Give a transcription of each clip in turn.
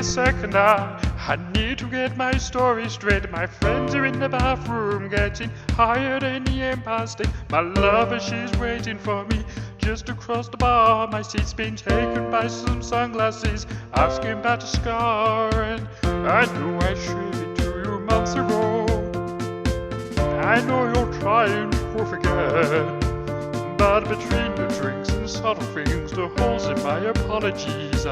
a second, I need to get my story straight. My friends are in the bathroom getting higher than the Empire State. My lover, she's waiting for me just across the bar. My seat's been taken by some sunglasses asking about a scar, and I knew I showed it to you months ago. I know you're trying to forget, but between the drinks and subtle things, the holes in my apologies,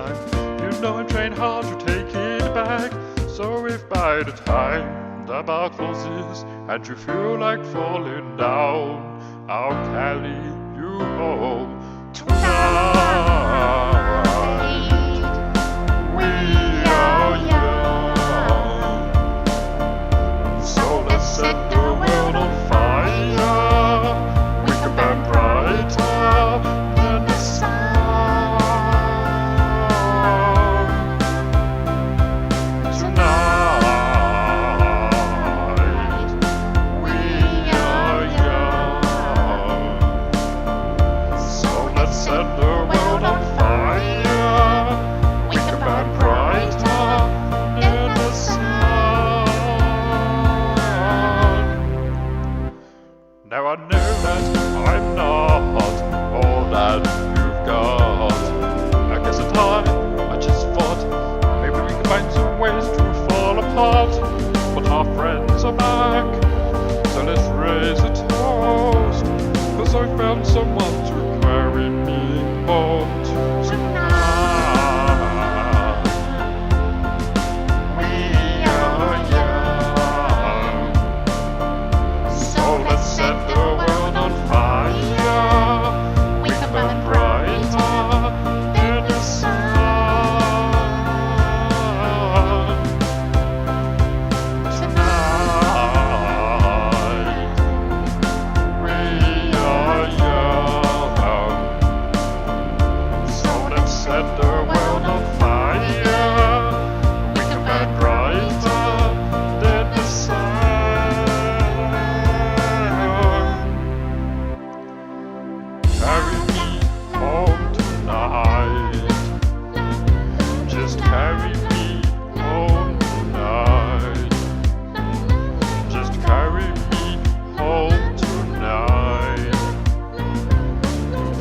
I'm trying hard to take it back. So if by the time the bar closes and you feel like falling down, I'll carry you home tonight. We are young, so let's set the world on fire. We can burn brighter than the sun. Now I know that I'm not all that you've got. I guess at time I just thought maybe we could find some ways to fall apart. But our friends are back, so let's raise a toast, 'cause I found someone to carry me home tonight. We are young, so let's set the world on fire. We can burn brighter than the sun. Tonight, we are young, so let's set the world on fire. We can burn brighter than the sun. Carry me home tonight. Just carry me home tonight. Just carry me home tonight.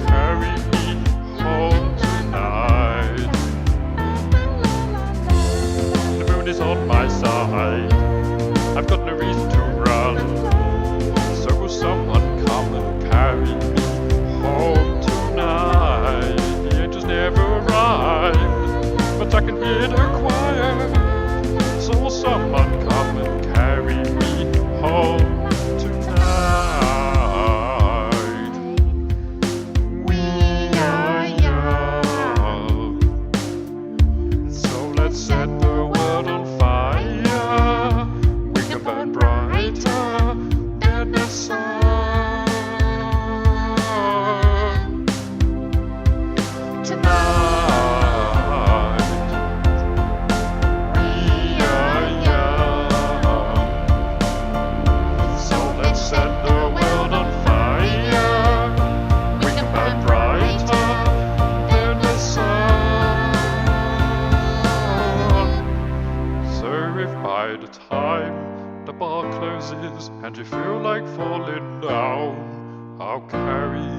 Carry me home tonight. The moon is on my side. I've got no reason to run. So will someone come and carry me home tonight? The angels never arrived, but I can hear the choir. So will someone come and carry me home tonight? We are young, so let's set the world on fire. We can burn brighter than the sun. By the time the bar closes and you feel like falling down, I'll carry